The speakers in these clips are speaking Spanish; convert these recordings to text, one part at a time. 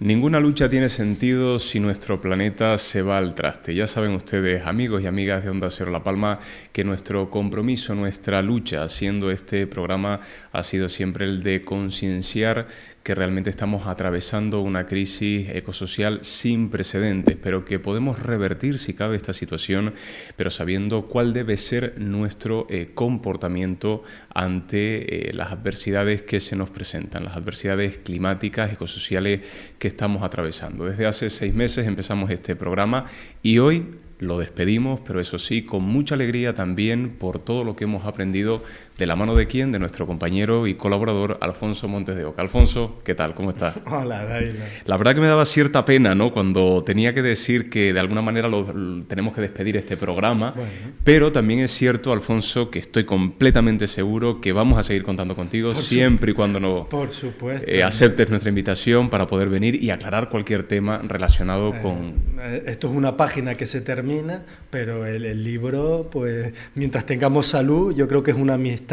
Ninguna lucha tiene sentido si nuestro planeta se va al traste. Ya saben ustedes, amigos y amigas de Onda Cero La Palma, que nuestro compromiso, nuestra lucha haciendo este programa ha sido siempre el de concienciar que realmente estamos atravesando una crisis ecosocial sin precedentes, pero que podemos revertir si cabe esta situación, pero sabiendo cuál debe ser nuestro comportamiento ante las adversidades que se nos presentan, las adversidades climáticas, ecosociales que estamos atravesando. Desde hace 6 meses empezamos este programa y hoy lo despedimos, pero eso sí, con mucha alegría también por todo lo que hemos aprendido de la mano de quién, de nuestro compañero y colaborador Alfonso Montes de Oca. Alfonso, ¿qué tal? ¿Cómo estás? Hola, Daila. La verdad que me daba cierta pena, ¿no?, cuando tenía que decir que de alguna manera tenemos que despedir este programa, Bueno. pero también es cierto, Alfonso, que estoy completamente seguro que vamos a seguir contando contigo siempre y cuando no Por supuesto. aceptes nuestra invitación para poder venir y aclarar cualquier tema relacionado con... Esto es una página que se termina, pero el libro, pues mientras tengamos salud, yo creo que es una amistad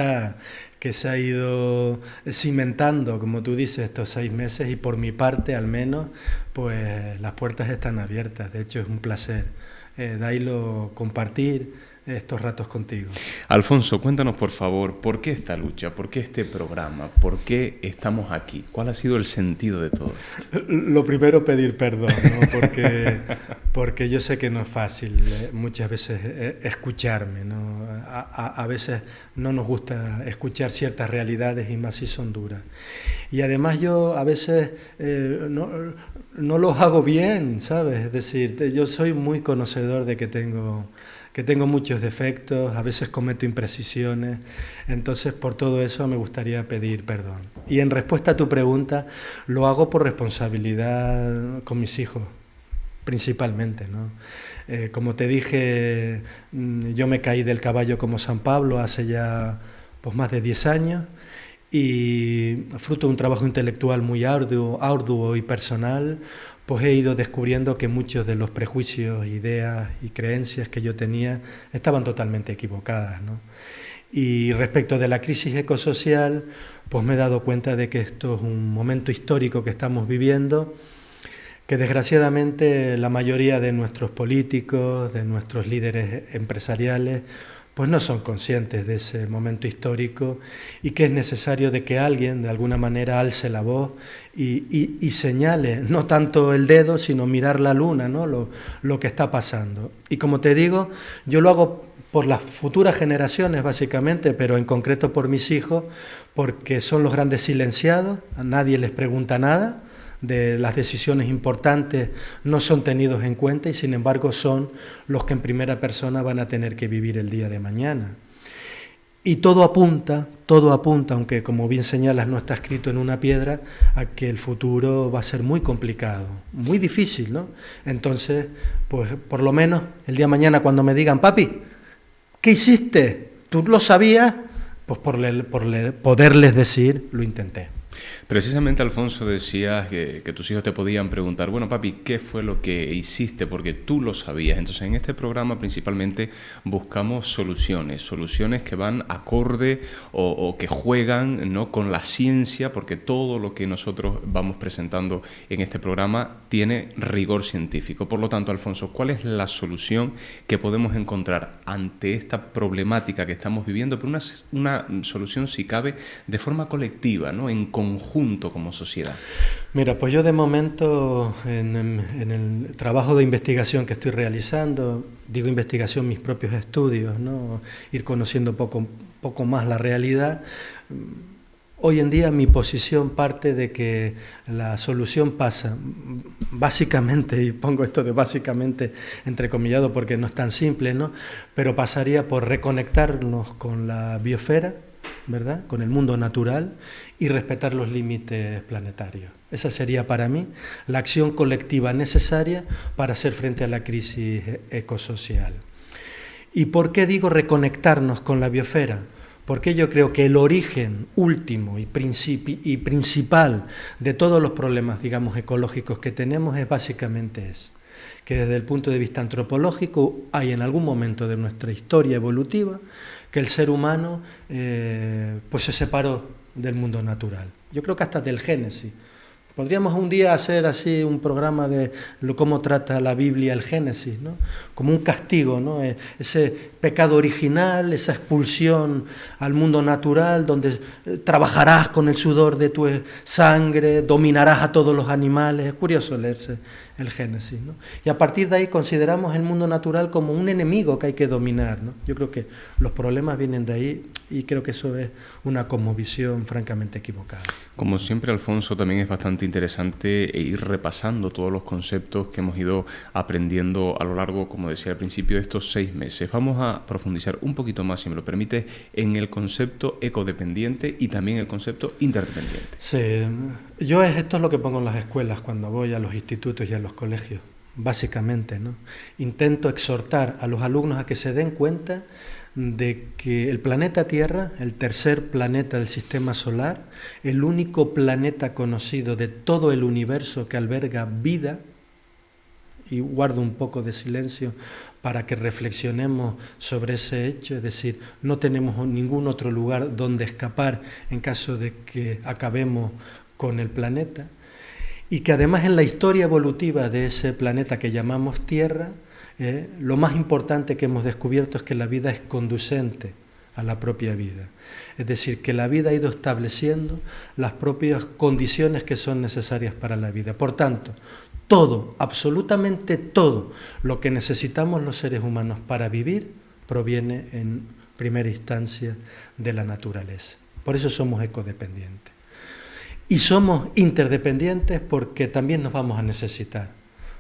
que se ha ido cimentando, como tú dices, estos 6 meses, y por mi parte, al menos, pues las puertas están abiertas. De hecho, es un placer, Dailo, compartir estos ratos contigo. Alfonso, cuéntanos por favor, ¿por qué esta lucha? ¿Por qué este programa? ¿Por qué estamos aquí? ¿Cuál ha sido el sentido de todo esto? Lo primero, pedir perdón, ¿no? Porque yo sé que no es fácil muchas veces escucharme, ¿no? A veces no nos gusta escuchar ciertas realidades y más si son duras. Y además yo a veces no los hago bien, ¿sabes? Es decir, yo soy muy conocedor de que tengo muchos defectos, a veces cometo imprecisiones, entonces por todo eso me gustaría pedir perdón. Y en respuesta a tu pregunta, lo hago por responsabilidad con mis hijos, principalmente, ¿no? Como te dije, yo me caí del caballo como San Pablo hace ya pues, más de 10 años, y fruto de un trabajo intelectual muy arduo y personal, pues he ido descubriendo que muchos de los prejuicios, ideas y creencias que yo tenía estaban totalmente equivocadas, ¿no? Y respecto de la crisis ecosocial, pues me he dado cuenta de que esto es un momento histórico que estamos viviendo, que desgraciadamente la mayoría de nuestros políticos, de nuestros líderes empresariales, pues no son conscientes de ese momento histórico y que es necesario de que alguien de alguna manera alce la voz y señale, no tanto el dedo, sino mirar la luna, ¿no? Lo que está pasando. Y como te digo, yo lo hago por las futuras generaciones básicamente, pero en concreto por mis hijos, porque son los grandes silenciados, a nadie les pregunta nada, de las decisiones importantes no son tenidos en cuenta y sin embargo son los que en primera persona van a tener que vivir el día de mañana. Y todo apunta, aunque como bien señalas no está escrito en una piedra, a que el futuro va a ser muy complicado, muy difícil, ¿no? Entonces, pues por lo menos el día de mañana cuando me digan, papi, ¿qué hiciste? ¿Tú lo sabías? Pues por poderles decir, lo intenté. Precisamente, Alfonso, decías que tus hijos te podían preguntar, bueno, papi, ¿qué fue lo que hiciste? Porque tú lo sabías. Entonces, en este programa principalmente buscamos soluciones que van acorde o que juegan, ¿no?, con la ciencia, porque todo lo que nosotros vamos presentando en este programa tiene rigor científico. Por lo tanto, Alfonso, ¿cuál es la solución que podemos encontrar ante esta problemática que estamos viviendo? Pero una solución, si cabe, de forma colectiva, ¿no?, en conjunto como sociedad. Mira, pues yo de momento en el trabajo de investigación que estoy realizando, digo investigación, mis propios estudios, ¿no?, ir conociendo poco más la realidad. Hoy en día mi posición parte de que la solución pasa básicamente, y pongo esto de básicamente entrecomillado porque no es tan simple, ¿no?, pero pasaría por reconectarnos con la biosfera, ¿verdad?, con el mundo natural, y respetar los límites planetarios. Esa sería para mí la acción colectiva necesaria para hacer frente a la crisis ecosocial. ¿Y por qué digo reconectarnos con la biosfera? Porque yo creo que el origen último y principal de todos los problemas, digamos, ecológicos que tenemos es básicamente eso, que desde el punto de vista antropológico hay en algún momento de nuestra historia evolutiva que el ser humano pues se separó del mundo natural. Yo creo que hasta del Génesis Podríamos un día hacer así un programa de cómo trata la Biblia el Génesis, ¿no? Como un castigo, ¿no? Ese pecado original, esa expulsión al mundo natural, donde trabajarás con el sudor de tu sangre, dominarás a todos los animales. Es curioso leerse el Génesis, ¿no? Y a partir de ahí consideramos el mundo natural como un enemigo que hay que dominar, ¿no? Yo creo que los problemas vienen de ahí y creo que eso es una cosmovisión francamente equivocada. Como siempre, Alfonso, también es bastante interesante ir repasando todos los conceptos que hemos ido aprendiendo a lo largo, como decía al principio, de estos 6 meses. Vamos a profundizar un poquito más, si me lo permite, en el concepto ecodependiente y también el concepto interdependiente. Sí, esto es lo que pongo en las escuelas cuando voy a los institutos y a los colegios, básicamente, ¿no? Intento exhortar a los alumnos a que se den cuenta de que el planeta Tierra, el tercer planeta del sistema solar, el único planeta conocido de todo el universo que alberga vida, y guardo un poco de silencio para que reflexionemos sobre ese hecho, es decir, no tenemos ningún otro lugar donde escapar en caso de que acabemos con el planeta, y que además en la historia evolutiva de ese planeta que llamamos Tierra, lo más importante que hemos descubierto es que la vida es conducente a la propia vida. Es decir, que la vida ha ido estableciendo las propias condiciones que son necesarias para la vida. Por tanto, todo, absolutamente todo lo que necesitamos los seres humanos para vivir proviene en primera instancia de la naturaleza. Por eso somos ecodependientes. Y somos interdependientes porque también nos vamos a necesitar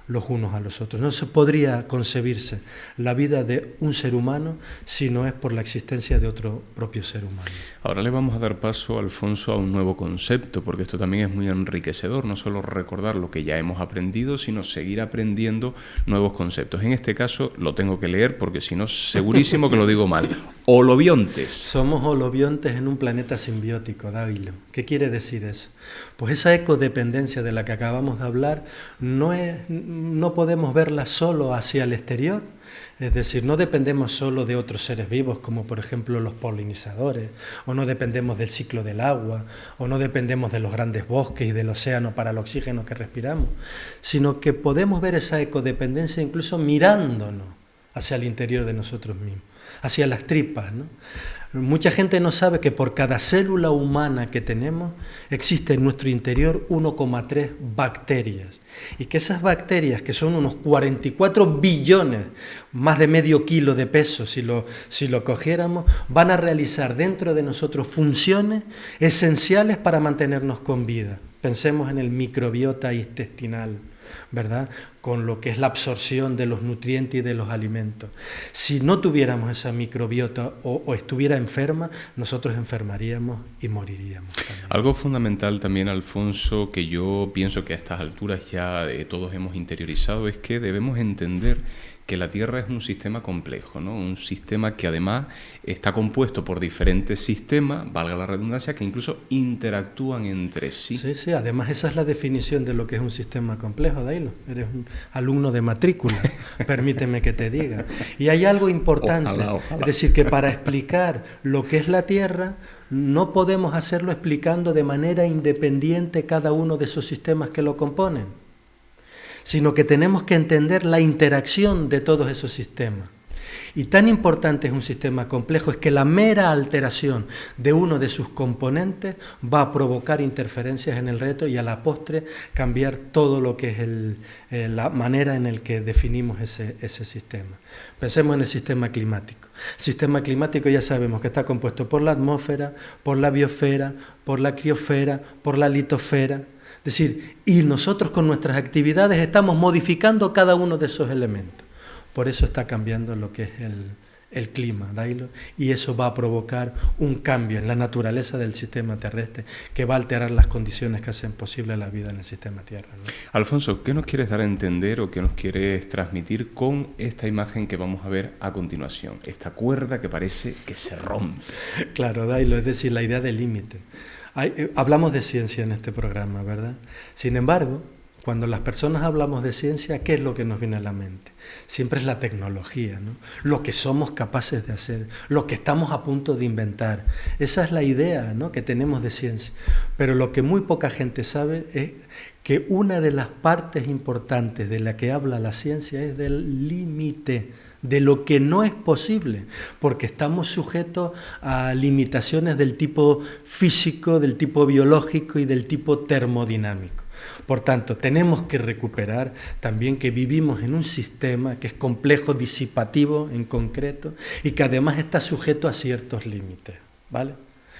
los unos a los otros. No se podría concebirse la vida de un ser humano si no es por la existencia de otro propio ser humano. Ahora le vamos a dar paso, Alfonso, a un nuevo concepto, porque esto también es muy enriquecedor, no solo recordar lo que ya hemos aprendido, sino seguir aprendiendo nuevos conceptos. En este caso lo tengo que leer porque si no, segurísimo que lo digo mal. Holobiontes. Somos holobiontes en un planeta simbiótico, Dávilo. ¿Qué quiere decir eso? Pues esa ecodependencia de la que acabamos de hablar no podemos verla solo hacia el exterior, es decir, no dependemos solo de otros seres vivos como por ejemplo los polinizadores, o no dependemos del ciclo del agua, o no dependemos de los grandes bosques y del océano para el oxígeno que respiramos, sino que podemos ver esa ecodependencia incluso mirándonos hacia el interior de nosotros mismos, hacia las tripas, ¿no? Mucha gente no sabe que por cada célula humana que tenemos existe en nuestro interior 1,3 bacterias y que esas bacterias, que son unos 44 billones, más de medio kilo de peso si lo cogiéramos, van a realizar dentro de nosotros funciones esenciales para mantenernos con vida. Pensemos en el microbiota intestinal, ¿verdad? Con lo que es la absorción de los nutrientes y de los alimentos. Si no tuviéramos esa microbiota o estuviera enferma, nosotros enfermaríamos y moriríamos también. Algo fundamental también, Alfonso, que yo pienso que a estas alturas ya todos hemos interiorizado, es que debemos entender que la Tierra es un sistema complejo, ¿no? Un sistema que además está compuesto por diferentes sistemas, valga la redundancia, que incluso interactúan entre sí. Sí, además esa es la definición de lo que es un sistema complejo, Dailo. Eres un alumno de matrícula, permíteme que te diga. Y hay algo importante, ojalá. Es decir, que para explicar lo que es la Tierra, no podemos hacerlo explicando de manera independiente cada uno de esos sistemas que lo componen, sino que tenemos que entender la interacción de todos esos sistemas. Y tan importante es un sistema complejo es que la mera alteración de uno de sus componentes va a provocar interferencias en el resto y a la postre cambiar todo lo que es la manera en la que definimos ese sistema. Pensemos en el sistema climático. El sistema climático ya sabemos que está compuesto por la atmósfera, por la biosfera, por la criosfera, por la litosfera. Es decir, y nosotros con nuestras actividades estamos modificando cada uno de esos elementos. Por eso está cambiando lo que es el clima, Dailo, y eso va a provocar un cambio en la naturaleza del sistema terrestre que va a alterar las condiciones que hacen posible la vida en el sistema Tierra, ¿no? Alfonso, ¿qué nos quieres dar a entender o qué nos quieres transmitir con esta imagen que vamos a ver a continuación? Esta cuerda que parece que se rompe. Claro, Dailo, es decir, la idea del límite. Hablamos de ciencia en este programa, ¿verdad? Sin embargo, Cuando las personas hablamos de ciencia, ¿qué es lo que nos viene a la mente? Siempre es la tecnología, ¿no? Lo que somos capaces de hacer, lo que estamos a punto de inventar. Esa es la idea, ¿no?, que tenemos de ciencia. Pero lo que muy poca gente sabe es que una de las partes importantes de la que habla la ciencia es del límite, de lo que no es posible, porque estamos sujetos a limitaciones del tipo físico, del tipo biológico y del tipo termodinámico. Por tanto, tenemos que recuperar también que vivimos en un sistema que es complejo, disipativo en concreto, y que además está sujeto a ciertos límites, ¿vale?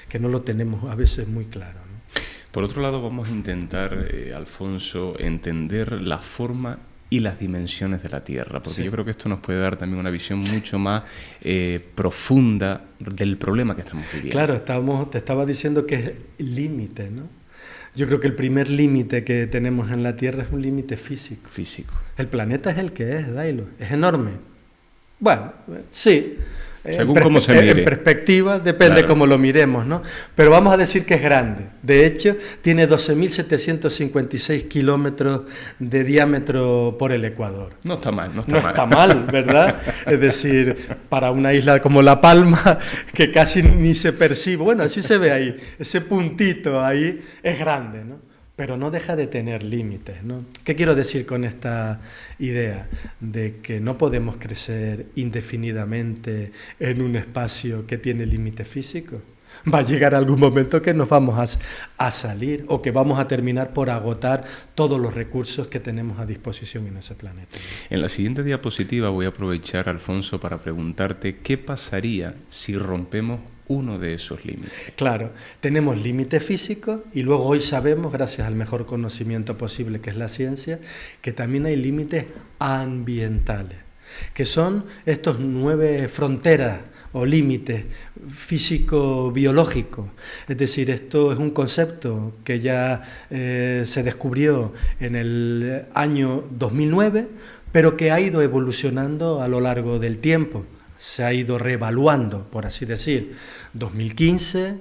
Que no lo tenemos a veces muy claro, ¿no? Por otro lado, vamos a intentar, Alfonso, entender la forma y las dimensiones de la Tierra, porque yo creo que esto nos puede dar también una visión mucho más profunda del problema que estamos viviendo. Claro, te estaba diciendo que es límite, ¿no? Yo creo que el primer límite que tenemos en la Tierra es un límite físico. El planeta es el que es, Dailo, es enorme. Bueno, sí. Según cómo se mire. En perspectiva, depende claro, cómo lo miremos, ¿no? Pero vamos a decir que es grande. De hecho, tiene 12.756 kilómetros de diámetro por el Ecuador. No está mal, no está mal, ¿verdad? Es decir, para una isla como La Palma, que casi ni se percibe, bueno, así se ve ahí, ese puntito ahí es grande, ¿no? Pero no deja de tener límites, ¿no? ¿Qué quiero decir con esta idea? De que no podemos crecer indefinidamente en un espacio que tiene límite físico. Va a llegar algún momento que nos vamos a salir o que vamos a terminar por agotar todos los recursos que tenemos a disposición en ese planeta. En la siguiente diapositiva voy a aprovechar, Alfonso, para preguntarte qué pasaría si rompemos uno de esos límites. Claro, tenemos límites físicos y luego hoy sabemos, gracias al mejor conocimiento posible que es la ciencia, que también hay límites ambientales, que son estos 9 fronteras o límites físico-biológicos. Es decir, esto es un concepto que ya se descubrió en el año 2009, pero que ha ido evolucionando a lo largo del tiempo. Se ha ido reevaluando, por así decir, 2015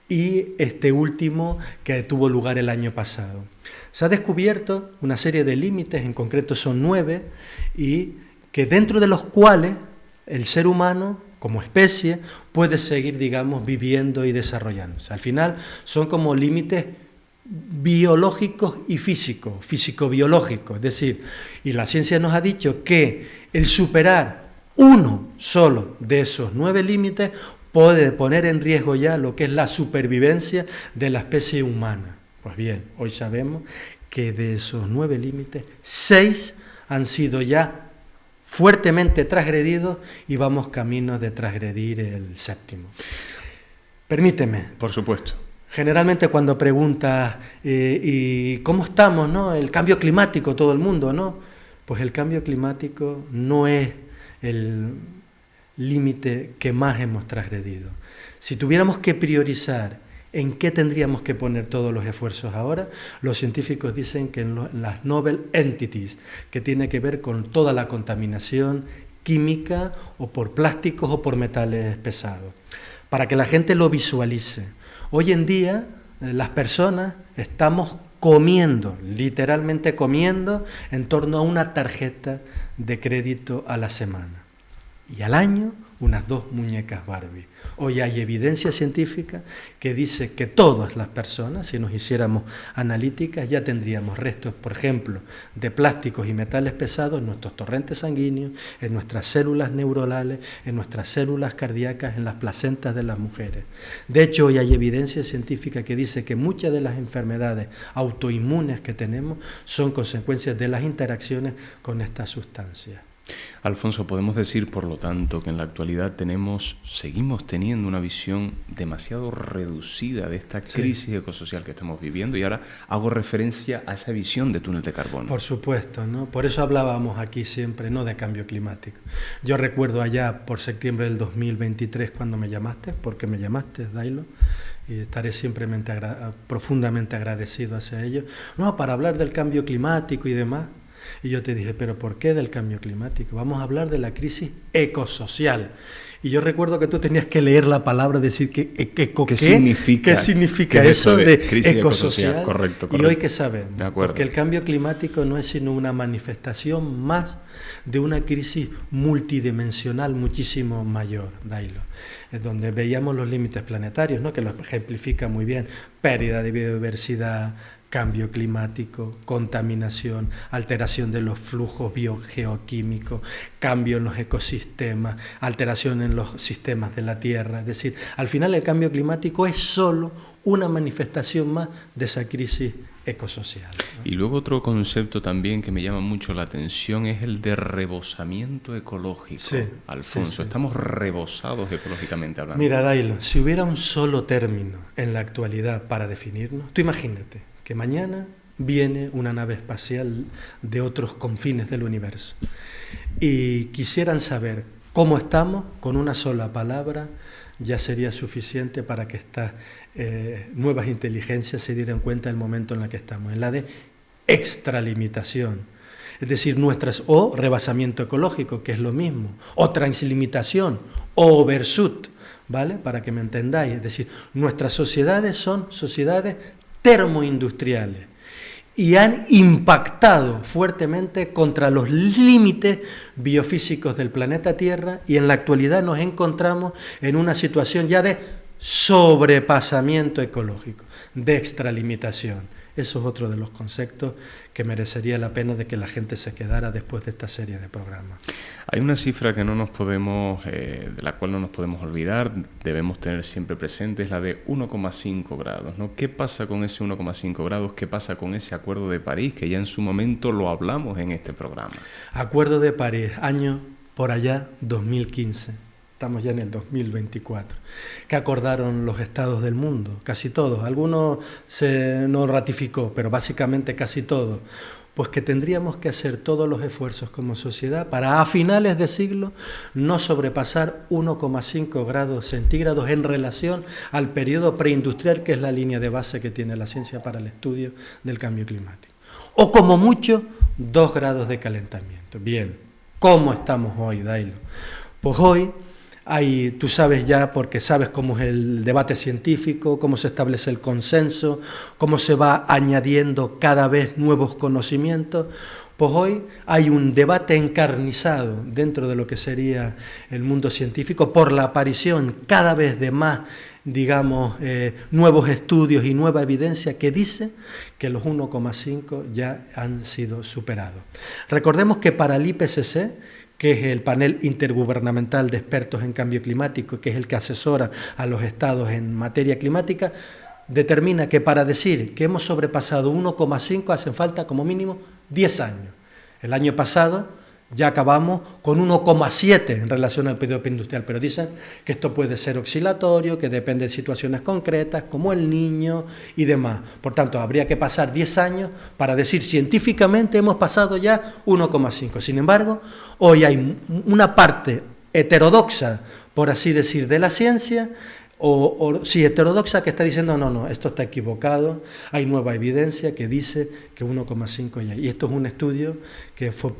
y este último que tuvo lugar el año pasado. Se ha descubierto una serie de límites, en concreto son 9, y que dentro de los cuales el ser humano, como especie, puede seguir, digamos, viviendo y desarrollándose. Al final son como límites biológicos y físicos, físico-biológicos, es decir, y la ciencia nos ha dicho que el superar uno solo de esos 9 límites puede poner en riesgo ya lo que es la supervivencia de la especie humana. Pues bien, hoy sabemos que de esos 9 límites, 6 han sido ya fuertemente transgredidos y vamos camino de transgredir el 7º. Permíteme. Por supuesto. Generalmente cuando preguntas ¿y cómo estamos, no? El cambio climático, todo el mundo, ¿no? Pues el cambio climático no es el límite que más hemos transgredido. Si tuviéramos que priorizar en qué tendríamos que poner todos los esfuerzos ahora, los científicos dicen que en las novel entities, que tiene que ver con toda la contaminación química o por plásticos o por metales pesados. Para que la gente lo visualice, hoy en día las personas estamos comiendo, literalmente comiendo, en torno a una tarjeta de crédito a la semana. Y al año, unas 2 muñecas Barbie. Hoy hay evidencia científica que dice que todas las personas, si nos hiciéramos analíticas, ya tendríamos restos, por ejemplo, de plásticos y metales pesados en nuestros torrentes sanguíneos, en nuestras células neuronales, en nuestras células cardíacas, en las placentas de las mujeres. De hecho, hoy hay evidencia científica que dice que muchas de las enfermedades autoinmunes que tenemos son consecuencias de las interacciones con estas sustancias. Alfonso, podemos decir, por lo tanto, que en la actualidad seguimos teniendo una visión demasiado reducida de esta crisis ecosocial que estamos viviendo, y ahora hago referencia a esa visión de túnel de carbono. Por supuesto, ¿no? Por eso hablábamos aquí siempre, no de cambio climático. Yo recuerdo allá por septiembre del 2023 cuando me llamaste, porque me llamaste, Dailo, y estaré siempre profundamente agradecido hacia ello. No, para hablar del cambio climático y demás. Y yo te dije, ¿pero por qué del cambio climático? Vamos a hablar de la crisis ecosocial. Y yo recuerdo que tú tenías que leer la palabra, decir ¿qué significa eso de crisis ecosocial? Correcto. Y hoy ¿qué sabemos? De acuerdo. Porque el cambio climático no es sino una manifestación más de una crisis multidimensional muchísimo mayor, Dailo. Es donde veíamos los límites planetarios, ¿no? Que lo ejemplifica muy bien: pérdida de biodiversidad, cambio climático, contaminación, alteración de los flujos biogeoquímicos, cambio en los ecosistemas, alteración en los sistemas de la Tierra. Es decir, al final el cambio climático es solo una manifestación más de esa crisis ecosocial, ¿no? Y luego otro concepto también que me llama mucho la atención es el de rebosamiento ecológico. Sí, Alfonso, sí. Estamos rebosados ecológicamente hablando. Mira, Dailo, si hubiera un solo término en la actualidad para definirnos, tú imagínate que mañana viene una nave espacial de otros confines del universo y quisieran saber cómo estamos, con una sola palabra ya sería suficiente para que estas nuevas inteligencias se dieran cuenta del momento en el que estamos, en la de extralimitación. Es decir, o rebasamiento ecológico, que es lo mismo, o translimitación, o overshoot, ¿vale? Para que me entendáis. Es decir, nuestras sociedades son sociedades termoindustriales y han impactado fuertemente contra los límites biofísicos del planeta Tierra, y en la actualidad nos encontramos en una situación ya de sobrepasamiento ecológico, de extralimitación. Eso es otro de los conceptos que merecería la pena de que la gente se quedara después de esta serie de programas. Hay una cifra que de la cual no nos podemos olvidar, debemos tener siempre presente, es la de 1,5 grados, ¿no? ¿Qué pasa con ese 1,5 grados? ¿Qué pasa con ese Acuerdo de París, que ya en su momento lo hablamos en este programa? Acuerdo de París, año por allá 2015. Estamos ya en el 2024. ¿Qué acordaron los estados del mundo? Casi todos. Algunos no ratificó, pero básicamente casi todos. Pues que tendríamos que hacer todos los esfuerzos como sociedad para a finales de siglo no sobrepasar 1,5 grados centígrados en relación al periodo preindustrial, que es la línea de base que tiene la ciencia para el estudio del cambio climático. O como mucho, 2 grados de calentamiento. Bien, ¿cómo estamos hoy, Dailo? Pues hoy tú sabes ya, porque sabes cómo es el debate científico, cómo se establece el consenso, cómo se va añadiendo cada vez nuevos conocimientos. Pues hoy hay un debate encarnizado dentro de lo que sería el mundo científico por la aparición cada vez de más, nuevos estudios y nueva evidencia que dice que los 1,5 ya han sido superados. Recordemos que para el IPCC, que es el panel intergubernamental de expertos en cambio climático, que es el que asesora a los estados en materia climática, determina que para decir que hemos sobrepasado 1,5 hacen falta como mínimo 10 años. El año pasado ya acabamos con 1,7 en relación al periodo preindustrial, pero dicen que esto puede ser oscilatorio, que depende de situaciones concretas, como el Niño y demás. Por tanto, habría que pasar 10 años para decir científicamente hemos pasado ya 1,5. Sin embargo, hoy hay una parte heterodoxa, por así decir, de la ciencia, heterodoxa, que está diciendo no, esto está equivocado, hay nueva evidencia que dice que 1,5 ya. Y esto es un estudio que fue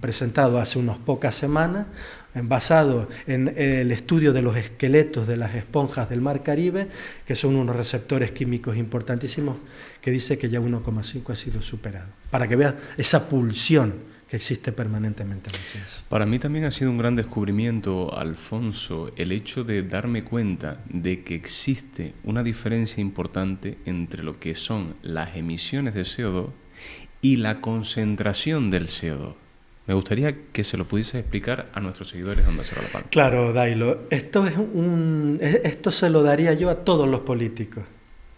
presentado hace unas pocas semanas, basado en el estudio de los esqueletos de las esponjas del Mar Caribe, que son unos receptores químicos importantísimos, que dice que ya 1,5 ha sido superado. Para que veas esa pulsión que existe permanentemente en la ciencia. Para mí también ha sido un gran descubrimiento, Alfonso, el hecho de darme cuenta de que existe una diferencia importante entre lo que son las emisiones de CO2 y la concentración del CO2. Me gustaría que se lo pudiese explicar a nuestros seguidores de Onda Cero La Palma. Claro, Dailo, esto se lo daría yo a todos los políticos,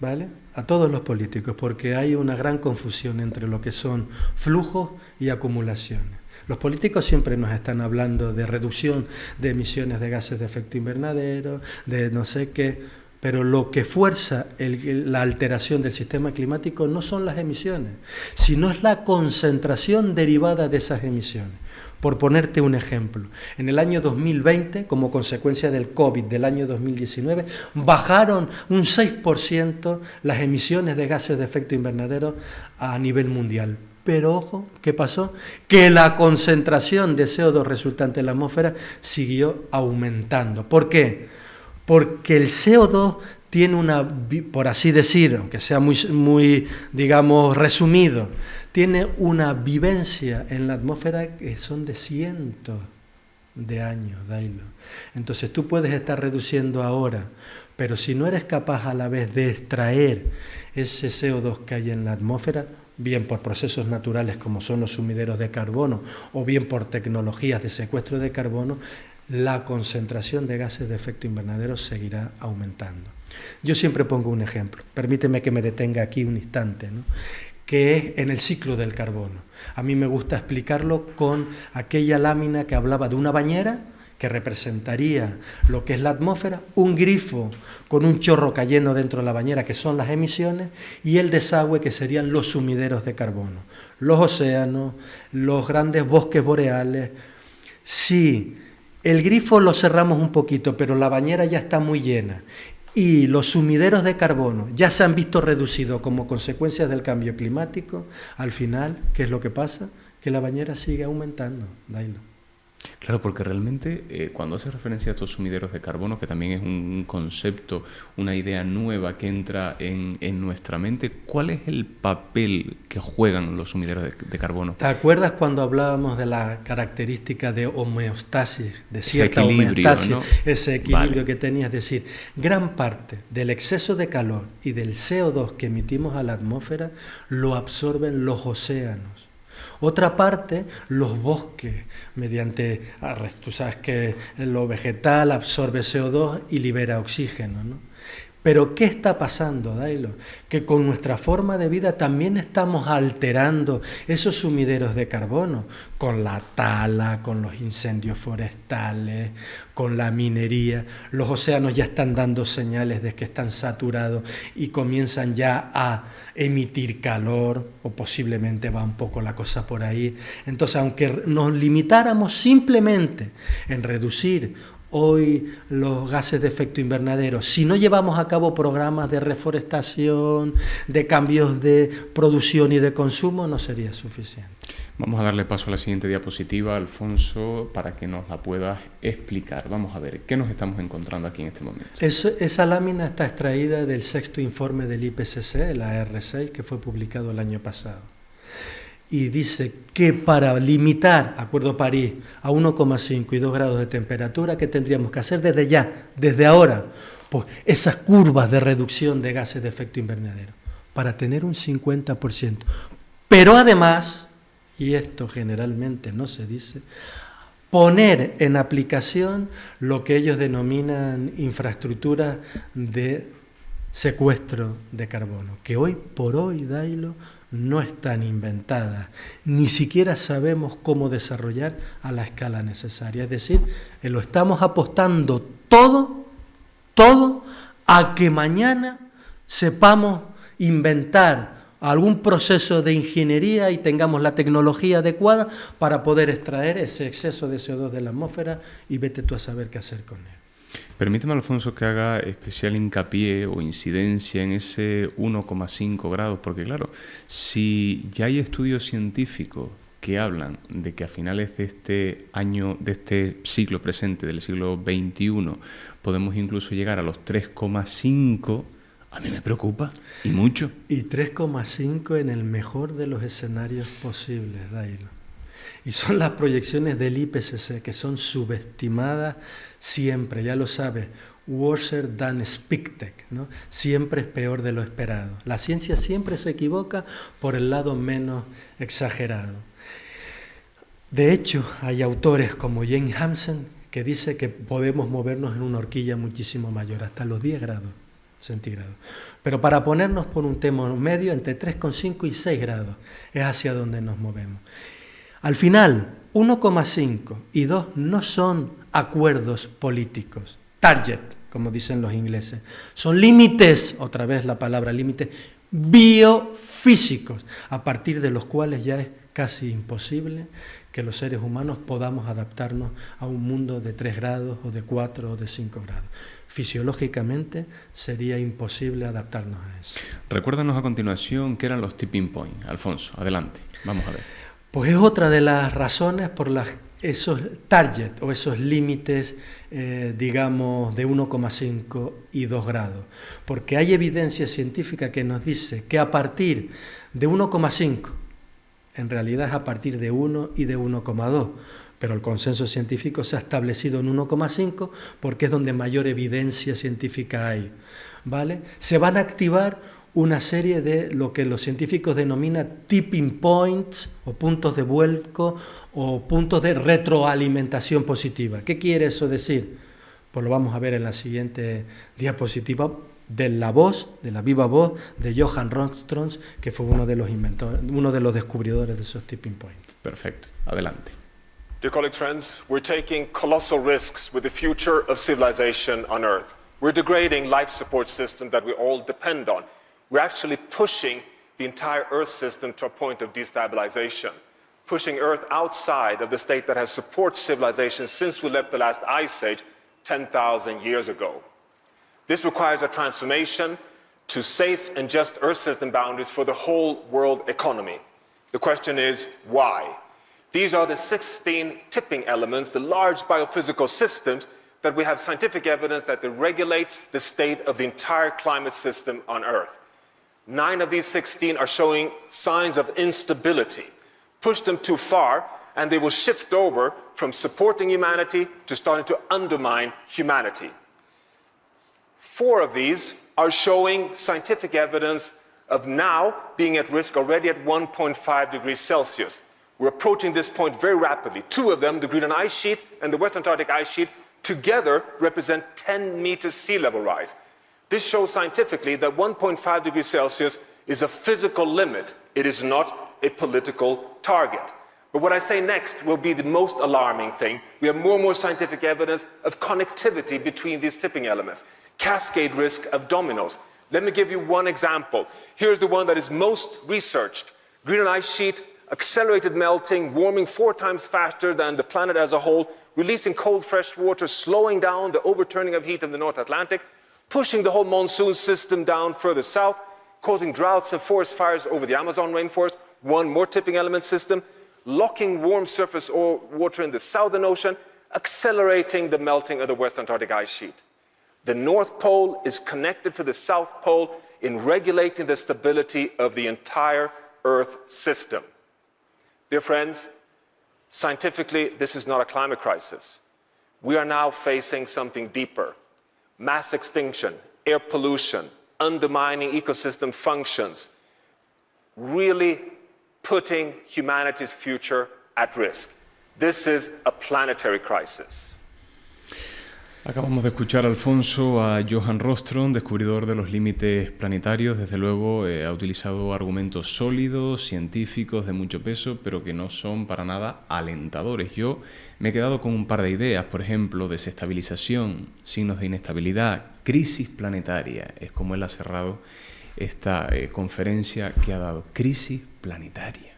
¿vale? A todos los políticos, porque hay una gran confusión entre lo que son flujos y acumulaciones. Los políticos siempre nos están hablando de reducción de emisiones de gases de efecto invernadero, de no sé qué, pero lo que fuerza la alteración del sistema climático no son las emisiones, sino es la concentración derivada de esas emisiones. Por ponerte un ejemplo, en el año 2020, como consecuencia del COVID del año 2019, bajaron un 6% las emisiones de gases de efecto invernadero a nivel mundial. Pero ojo, ¿qué pasó? Que la concentración de CO2 resultante en la atmósfera siguió aumentando. ¿Por qué? Porque el CO2 tiene una, por así decir, aunque sea muy, digamos, resumido, tiene una vivencia en la atmósfera que son de cientos de años, Dailo. Entonces tú puedes estar reduciendo ahora, pero si no eres capaz a la vez de extraer ese CO2 que hay en la atmósfera, bien por procesos naturales como son los sumideros de carbono o bien por tecnologías de secuestro de carbono, la concentración de gases de efecto invernadero seguirá aumentando. Yo siempre pongo un ejemplo, permíteme que me detenga aquí un instante, ¿no? Que es en el ciclo del carbono. A mí me gusta explicarlo con aquella lámina que hablaba de una bañera que representaría lo que es la atmósfera, un grifo con un chorro cayendo dentro de la bañera, que son las emisiones, y el desagüe, que serían los sumideros de carbono, los océanos, los grandes bosques boreales. Si el grifo lo cerramos un poquito, pero la bañera ya está muy llena, y los sumideros de carbono ya se han visto reducidos como consecuencia del cambio climático, al final, ¿qué es lo que pasa? Que la bañera sigue aumentando, Dailo. Claro, porque realmente cuando hace referencia a estos sumideros de carbono, que también es un concepto, una idea nueva que entra en nuestra mente, ¿cuál es el papel que juegan los sumideros de carbono? ¿Te acuerdas cuando hablábamos de la característica de homeostasis, de cierta ese equilibrio, homeostasis, ¿no? ese equilibrio Vale. que tenía? Es decir, gran parte del exceso de calor y del CO2 que emitimos a la atmósfera lo absorben los océanos. Otra parte, los bosques, mediante, tú sabes que lo vegetal absorbe CO2 y libera oxígeno, ¿no? Pero ¿qué está pasando, Dailo? Que con nuestra forma de vida también estamos alterando esos sumideros de carbono, con la tala, con los incendios forestales, con la minería. Los océanos ya están dando señales de que están saturados y comienzan ya a emitir calor, o posiblemente va un poco la cosa por ahí. Entonces, aunque nos limitáramos simplemente en reducir hoy los gases de efecto invernadero, si no llevamos a cabo programas de reforestación, de cambios de producción y de consumo, no sería suficiente. Vamos a darle paso a la siguiente diapositiva, Alfonso, para que nos la puedas explicar. Vamos a ver, ¿qué nos estamos encontrando aquí en este momento? Esa lámina está extraída del sexto informe del IPCC, la R6, que fue publicado el año pasado. Y dice que para limitar, Acuerdo París, a 1,5 y 2 grados de temperatura, ¿qué tendríamos que hacer desde ya, desde ahora? Pues esas curvas de reducción de gases de efecto invernadero, para tener un 50%. Pero además, y esto generalmente no se dice, poner en aplicación lo que ellos denominan infraestructuras de secuestro de carbono, que hoy por hoy, Dailo, no están inventadas, ni siquiera sabemos cómo desarrollar a la escala necesaria. Es decir, lo estamos apostando todo a que mañana sepamos inventar algún proceso de ingeniería y tengamos la tecnología adecuada para poder extraer ese exceso de CO2 de la atmósfera y vete tú a saber qué hacer con él. Permíteme, Alfonso, que haga especial hincapié o incidencia en ese 1,5 grados, porque claro, si ya hay estudios científicos que hablan de que a finales de este año, de este siglo presente, del siglo XXI, podemos incluso llegar a los 3,5, a mí me preocupa, y mucho. Y 3,5 en el mejor de los escenarios posibles, Dailo. Y son las proyecciones del IPCC, que son subestimadas siempre, ya lo sabes, worse than expected, ¿no? Siempre es peor de lo esperado. La ciencia siempre se equivoca por el lado menos exagerado. De hecho, hay autores como Jane Hansen que dice que podemos movernos en una horquilla muchísimo mayor, hasta los 10 grados centígrados. Pero para ponernos por un tema medio, entre 3,5 y 6 grados es hacia donde nos movemos. Al final, 1,5 y 2 no son acuerdos políticos, target, como dicen los ingleses, son límites, otra vez la palabra límite, biofísicos, a partir de los cuales ya es casi imposible que los seres humanos podamos adaptarnos a un mundo de 3 grados o de 4 o de 5 grados. Fisiológicamente sería imposible adaptarnos a eso. Recuérdanos a continuación qué eran los tipping points. Alfonso, adelante, vamos a ver. Pues es otra de las razones por las esos targets o esos límites, digamos, de 1,5 y 2 grados. Porque hay evidencia científica que nos dice que a partir de 1,5, en realidad es a partir de 1 y de 1,2, pero el consenso científico se ha establecido en 1,5 porque es donde mayor evidencia científica hay, ¿vale? Se van a activar una serie de lo que los científicos denominan tipping points o puntos de vuelco o puntos de retroalimentación positiva. ¿Qué quiere eso decir? Pues lo vamos a ver en la siguiente diapositiva de la voz, de la viva voz de Johann Roström, que fue uno de los inventores, uno de los descubridores de esos tipping points. Perfecto, adelante. Dear colleagues, friends, we're taking colossal risks with the future of civilization on Earth. We're degrading life support systems that we all depend on. We're actually pushing the entire Earth system to a point of destabilization, pushing Earth outside of the state that has supported civilization since we left the last ice age 10,000 years ago. This requires a transformation to safe and just Earth system boundaries for the whole world economy. The question is, why? These are the 16 tipping elements, the large biophysical systems that we have scientific evidence that it regulates the state of the entire climate system on Earth. 9 of these 16 are showing signs of instability. Push them too far, and they will shift over from supporting humanity to starting to undermine humanity. 4 of these are showing scientific evidence of now being at risk already at 1.5 degrees Celsius. We're approaching this point very rapidly. 2 of them, the Greenland ice sheet and the West Antarctic ice sheet, together represent 10 meters sea level rise. This shows scientifically that 1.5 degrees Celsius is a physical limit. It is not a political target. But what I say next will be the most alarming thing. We have more and more scientific evidence of connectivity between these tipping elements, cascade risk of dominoes. Let me give you one example. Here's the one that is most researched. Greenland ice sheet, accelerated melting, warming 4 times faster than the planet as a whole, releasing cold fresh water, slowing down the overturning of heat in the North Atlantic, pushing the whole monsoon system down further south, causing droughts and forest fires over the Amazon rainforest, one more tipping element system, locking warm surface water in the Southern Ocean, accelerating the melting of the West Antarctic ice sheet. The North Pole is connected to the South Pole in regulating the stability of the entire Earth system. Dear friends, scientifically, this is not a climate crisis. We are now facing something deeper. Mass extinction, air pollution, undermining ecosystem functions, really putting humanity's future at risk. This is a planetary crisis. Acabamos de escuchar, Alfonso, a Johann Roström, descubridor de los límites planetarios. Desde luego ha utilizado argumentos sólidos, científicos, de mucho peso, pero que no son para nada alentadores. Yo me he quedado con un par de ideas, por ejemplo, desestabilización, signos de inestabilidad, crisis planetaria. Es como él ha cerrado esta conferencia que ha dado. Crisis planetaria.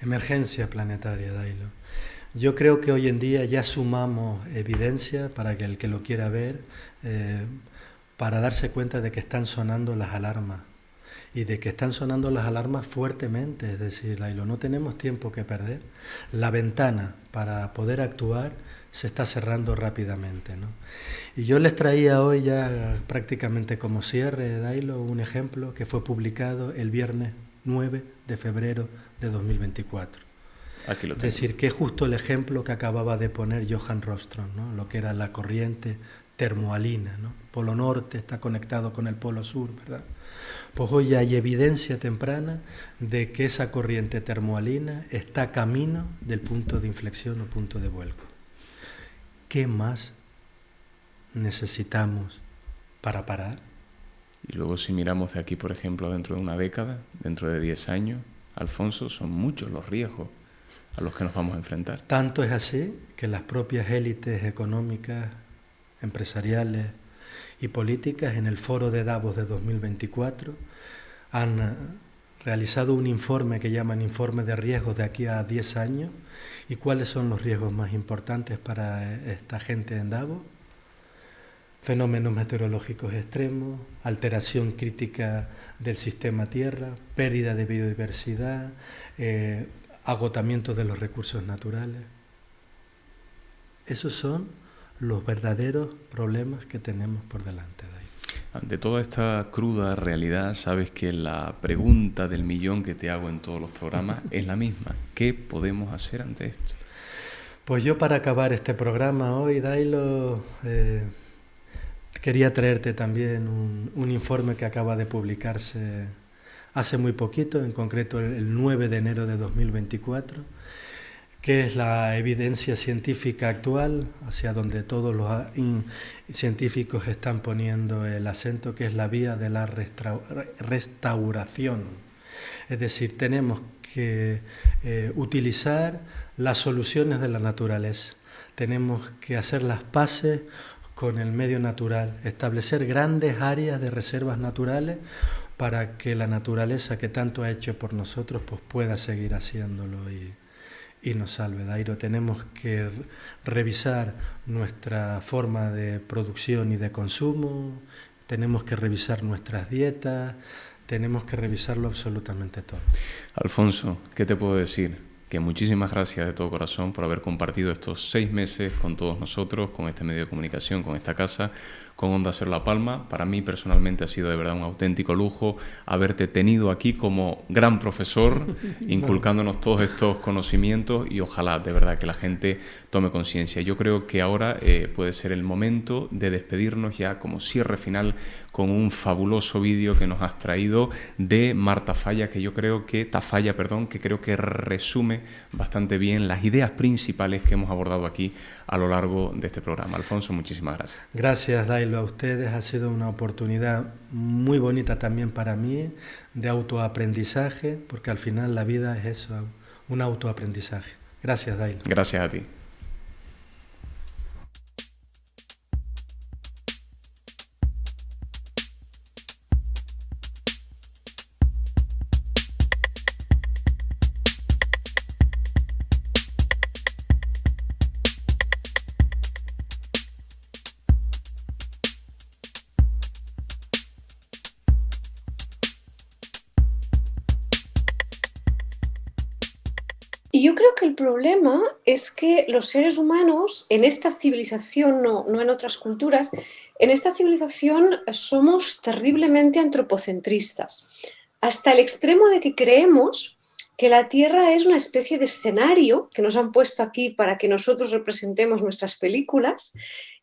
Emergencia planetaria, Dailo. Yo creo que hoy en día ya sumamos evidencia para que el que lo quiera ver, para darse cuenta de que están sonando las alarmas y de que están sonando las alarmas fuertemente. Es decir, Lailo, no tenemos tiempo que perder. La ventana para poder actuar se está cerrando rápidamente, ¿no? Y yo les traía hoy ya prácticamente como cierre, Dailo, un ejemplo que fue publicado el viernes 9 de febrero de 2024. Aquí lo Es tengo. decir, que es justo el ejemplo que acababa de poner Johann Roström, ¿no? Lo que era la corriente termohalina, ¿no? Polo norte está conectado con el polo sur, ¿verdad? Pues hoy hay evidencia temprana de que esa corriente termohalina está camino del punto de inflexión o punto de vuelco. ¿Qué más necesitamos para parar? Y luego si miramos de aquí, por ejemplo, dentro de una década, dentro de 10 años, Alfonso, son muchos los riesgos a los que nos vamos a enfrentar. Tanto es así que las propias élites económicas, empresariales y políticas en el foro de Davos de 2024 han realizado un informe que llaman informe de riesgos de aquí a 10 años. ¿Y cuáles son los riesgos más importantes para esta gente en Davos? Fenómenos meteorológicos extremos, alteración crítica del sistema Tierra, pérdida de biodiversidad, agotamiento de los recursos naturales. Esos son los verdaderos problemas que tenemos por delante de ahí. Ante toda esta cruda realidad, sabes que la pregunta del millón que te hago en todos los programas es la misma. ¿Qué podemos hacer ante esto? Pues yo, para acabar este programa hoy, Dailo, quería traerte también un informe que acaba de publicarse hace muy poquito, en concreto el 9 de enero de 2024, que es la evidencia científica actual, hacia donde todos los científicos están poniendo el acento, que es la vía de la restauración. Es decir, tenemos que utilizar las soluciones de la naturaleza, tenemos que hacer las paces con el medio natural, establecer grandes áreas de reservas naturales para que la naturaleza, que tanto ha hecho por nosotros, pues pueda seguir haciéndolo y nos salve. Dairo, tenemos que revisar nuestra forma de producción y de consumo, tenemos que revisar nuestras dietas, tenemos que revisarlo absolutamente todo. Alfonso, ¿qué te puedo decir? Que muchísimas gracias de todo corazón por haber compartido estos 6 meses con todos nosotros, con este medio de comunicación, con esta casa, con Onda Cero La Palma. Para mí personalmente ha sido de verdad un auténtico lujo haberte tenido aquí como gran profesor, inculcándonos todos estos conocimientos, y ojalá de verdad que la gente tome conciencia. Yo creo que ahora puede ser el momento de despedirnos ya como cierre final con un fabuloso vídeo que nos has traído de Marta Falla, que creo que resume bastante bien las ideas principales que hemos abordado aquí a lo largo de este programa. Alfonso, muchísimas gracias. Gracias, Dailo, a ustedes. Ha sido una oportunidad muy bonita también para mí de autoaprendizaje, porque al final la vida es eso, un autoaprendizaje. Gracias, Dailo. Gracias a ti. Y yo creo que el problema es que los seres humanos en esta civilización, no en otras culturas, en esta civilización somos terriblemente antropocentristas, hasta el extremo de que creemos que la Tierra es una especie de escenario que nos han puesto aquí para que nosotros representemos nuestras películas,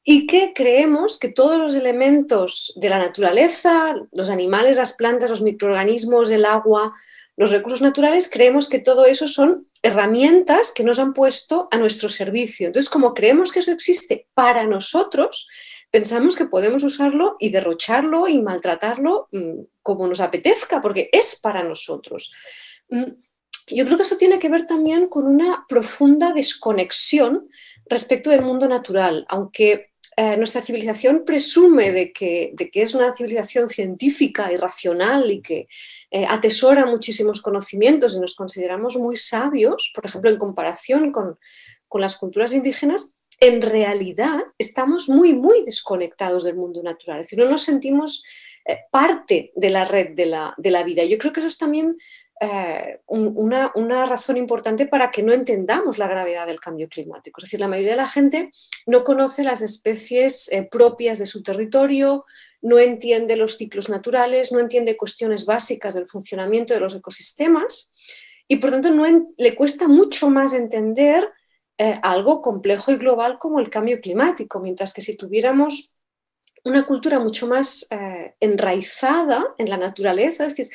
y que creemos que todos los elementos de la naturaleza, los animales, las plantas, los microorganismos, el agua, los recursos naturales, creemos que todo eso son herramientas que nos han puesto a nuestro servicio. Entonces, como creemos que eso existe para nosotros, pensamos que podemos usarlo y derrocharlo y maltratarlo como nos apetezca, porque es para nosotros. Yo creo que eso tiene que ver también con una profunda desconexión respecto del mundo natural, aunque nuestra civilización presume de que es una civilización científica y racional y que atesora muchísimos conocimientos y nos consideramos muy sabios, por ejemplo, en comparación con las culturas indígenas. En realidad estamos muy, muy desconectados del mundo natural, es decir, no nos sentimos parte de la red de la vida. Yo creo que eso es también una razón importante para que no entendamos la gravedad del cambio climático. Es decir, la mayoría de la gente no conoce las especies propias de su territorio, no entiende los ciclos naturales, no entiende cuestiones básicas del funcionamiento de los ecosistemas y, por tanto, le cuesta mucho más entender algo complejo y global como el cambio climático, mientras que si tuviéramos una cultura mucho más enraizada en la naturaleza, es decir,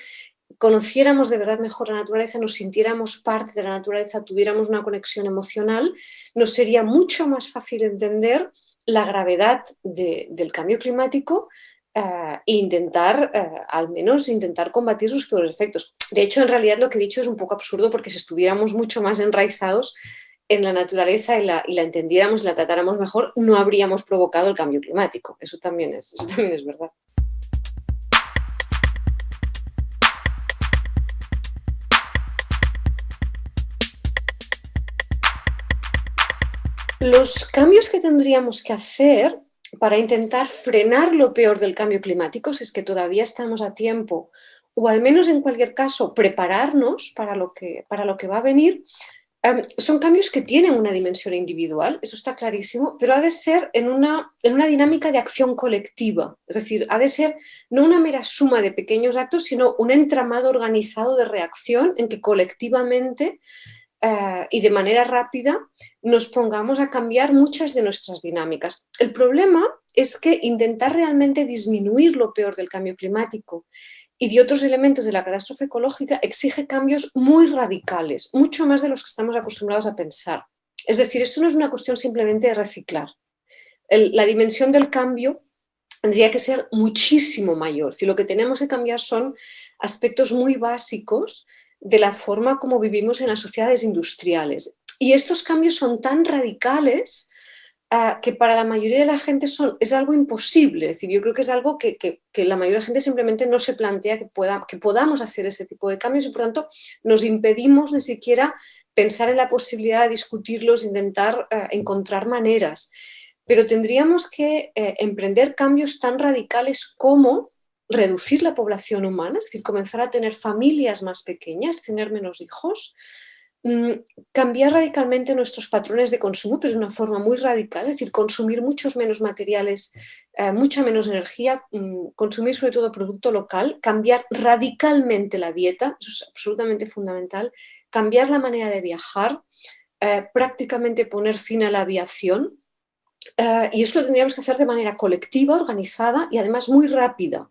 conociéramos de verdad mejor la naturaleza, nos sintiéramos parte de la naturaleza, tuviéramos una conexión emocional, nos sería mucho más fácil entender la gravedad del cambio climático e al menos intentar combatir sus peores efectos. De hecho, en realidad lo que he dicho es un poco absurdo, porque si estuviéramos mucho más enraizados en la naturaleza y la entendiéramos y la tratáramos mejor, no habríamos provocado el cambio climático. Eso también es verdad. Los cambios que tendríamos que hacer para intentar frenar lo peor del cambio climático, si es que todavía estamos a tiempo, o al menos en cualquier caso prepararnos para lo que va a venir, son cambios que tienen una dimensión individual, eso está clarísimo, pero ha de ser en una dinámica de acción colectiva. Es decir, ha de ser no una mera suma de pequeños actos, sino un entramado organizado de reacción en que colectivamente y de manera rápida nos pongamos a cambiar muchas de nuestras dinámicas. El problema es que intentar realmente disminuir lo peor del cambio climático y de otros elementos de la catástrofe ecológica exige cambios muy radicales, mucho más de los que estamos acostumbrados a pensar. Es decir, esto no es una cuestión simplemente de reciclar. La dimensión del cambio tendría que ser muchísimo mayor. Si lo que tenemos que cambiar son aspectos muy básicos de la forma como vivimos en las sociedades industriales. Y estos cambios son tan radicales que para la mayoría de la gente es algo imposible. Es decir, yo creo que es algo que la mayoría de la gente simplemente no se plantea que podamos hacer ese tipo de cambios y por tanto nos impedimos ni siquiera pensar en la posibilidad de discutirlos, intentar encontrar maneras. Pero tendríamos que emprender cambios tan radicales como reducir la población humana, es decir, comenzar a tener familias más pequeñas, tener menos hijos, cambiar radicalmente nuestros patrones de consumo, pero de una forma muy radical, es decir, consumir muchos menos materiales, mucha menos energía, consumir sobre todo producto local, cambiar radicalmente la dieta, eso es absolutamente fundamental, cambiar la manera de viajar, prácticamente poner fin a la aviación. Y eso lo tendríamos que hacer de manera colectiva, organizada y además muy rápida.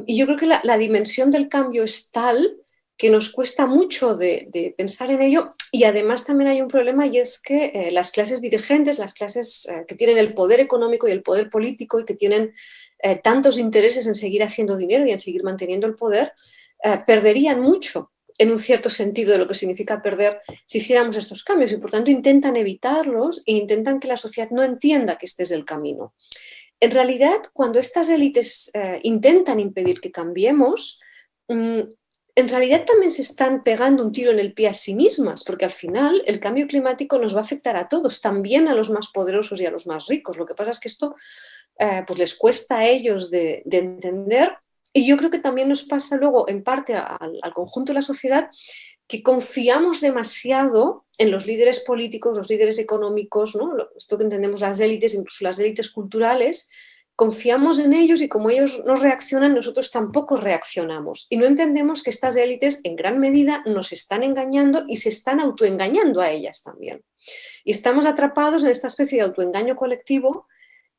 Y yo creo que la dimensión del cambio es tal que nos cuesta mucho de pensar en ello y además también hay un problema y es que las clases dirigentes, las clases que tienen el poder económico y el poder político y que tienen tantos intereses en seguir haciendo dinero y en seguir manteniendo el poder, perderían mucho en un cierto sentido de lo que significa perder si hiciéramos estos cambios y por tanto intentan evitarlos e intentan que la sociedad no entienda que este es el camino. En realidad, cuando estas élites intentan impedir que cambiemos, en realidad también se están pegando un tiro en el pie a sí mismas, porque al final el cambio climático nos va a afectar a todos, también a los más poderosos y a los más ricos. Lo que pasa es que esto pues les cuesta a ellos de entender y yo creo que también nos pasa luego en parte al conjunto de la sociedad que confiamos demasiado en los líderes políticos, los líderes económicos, ¿no? Esto que entendemos las élites, incluso las élites culturales, confiamos en ellos y como ellos no reaccionan, nosotros tampoco reaccionamos. Y no entendemos que estas élites en gran medida nos están engañando y se están autoengañando a ellas también. Y estamos atrapados en esta especie de autoengaño colectivo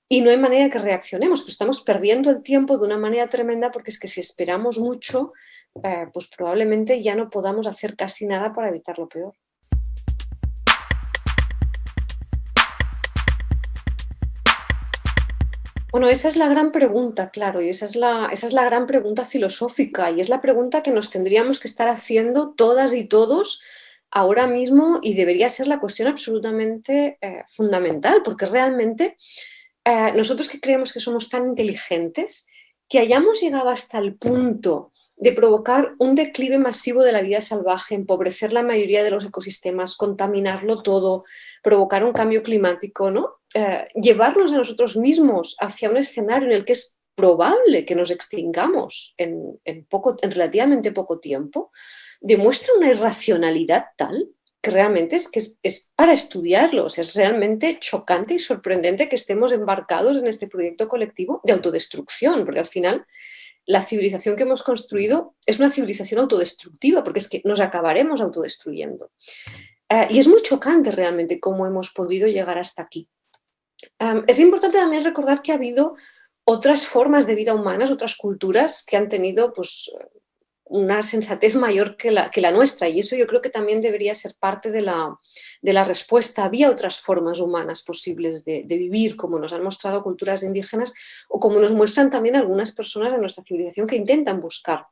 y no hay manera de que reaccionemos, pues estamos perdiendo el tiempo de una manera tremenda porque es que si esperamos mucho, pues probablemente ya no podamos hacer casi nada para evitar lo peor. Bueno, esa es la gran pregunta, claro, y esa es la gran pregunta filosófica y es la pregunta que nos tendríamos que estar haciendo todas y todos ahora mismo y debería ser la cuestión absolutamente fundamental, porque realmente nosotros que creemos que somos tan inteligentes, que hayamos llegado hasta el punto de provocar un declive masivo de la vida salvaje, empobrecer la mayoría de los ecosistemas, contaminarlo todo, provocar un cambio climático, ¿no? Llevarnos a nosotros mismos hacia un escenario en el que es probable que nos extingamos en relativamente poco tiempo, demuestra una irracionalidad tal que realmente es para estudiarlos, es realmente chocante y sorprendente que estemos embarcados en este proyecto colectivo de autodestrucción, porque al final la civilización que hemos construido es una civilización autodestructiva, porque es que nos acabaremos autodestruyendo. Y es muy chocante realmente cómo hemos podido llegar hasta aquí. Es importante también recordar que ha habido otras formas de vida humanas, otras culturas que han tenido pues, una sensatez mayor que la nuestra y eso yo creo que también debería ser parte de la respuesta. Había otras formas humanas posibles de vivir, como nos han mostrado culturas indígenas o como nos muestran también algunas personas de nuestra civilización que intentan buscar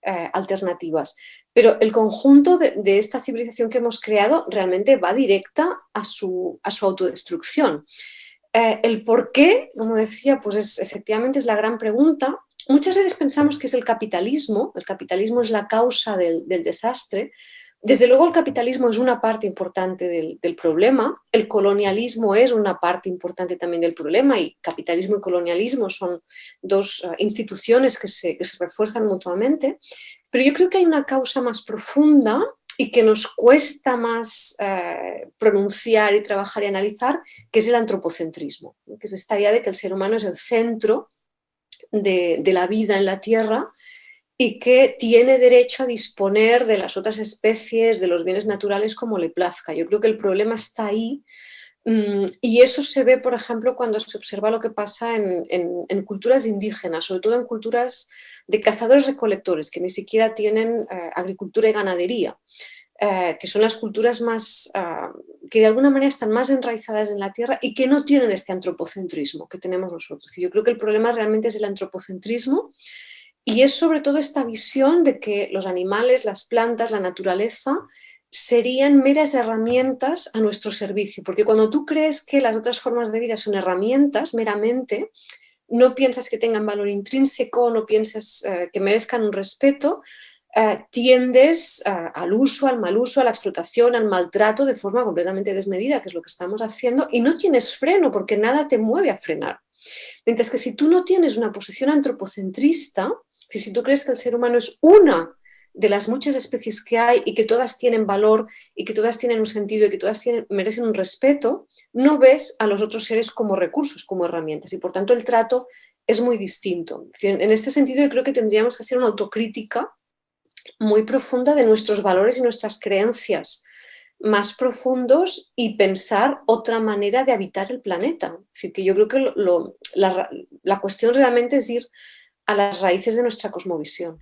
alternativas. Pero el conjunto de esta civilización que hemos creado realmente va directa a su autodestrucción. El por qué, como decía, pues efectivamente es la gran pregunta. Muchas veces pensamos que es el capitalismo es la causa del desastre, Desde luego el capitalismo es una parte importante del problema, el colonialismo es una parte importante también del problema y capitalismo y colonialismo son dos instituciones que se refuerzan mutuamente, pero yo creo que hay una causa más profunda y que nos cuesta más pronunciar y trabajar y analizar, que es el antropocentrismo, que es esta idea de que el ser humano es el centro de la vida en la Tierra y que tiene derecho a disponer de las otras especies, de los bienes naturales como le plazca. Yo creo que el problema está ahí y eso se ve, por ejemplo, cuando se observa lo que pasa en culturas indígenas, sobre todo en culturas de cazadores-recolectores, que ni siquiera tienen agricultura y ganadería, que son las culturas más, que de alguna manera están más enraizadas en la tierra y que no tienen este antropocentrismo que tenemos nosotros. Yo creo que el problema realmente es el antropocentrismo y es sobre todo esta visión de que los animales, las plantas, la naturaleza serían meras herramientas a nuestro servicio, porque cuando tú crees que las otras formas de vida son herramientas meramente, no piensas que tengan valor intrínseco, no piensas que merezcan un respeto, tiendes al uso, al mal uso, a la explotación, al maltrato de forma completamente desmedida, que es lo que estamos haciendo, y no tienes freno porque nada te mueve a frenar. Mientras que si tú no tienes una posición antropocentrista, que si tú crees que el ser humano es una de las muchas especies que hay y que todas tienen valor y que todas tienen un sentido y que todas merecen un respeto, no ves a los otros seres como recursos, como herramientas y por tanto el trato es muy distinto. En este sentido yo creo que tendríamos que hacer una autocrítica muy profunda de nuestros valores y nuestras creencias más profundos y pensar otra manera de habitar el planeta. Es decir, que yo creo que la cuestión realmente es ir a las raíces de nuestra cosmovisión.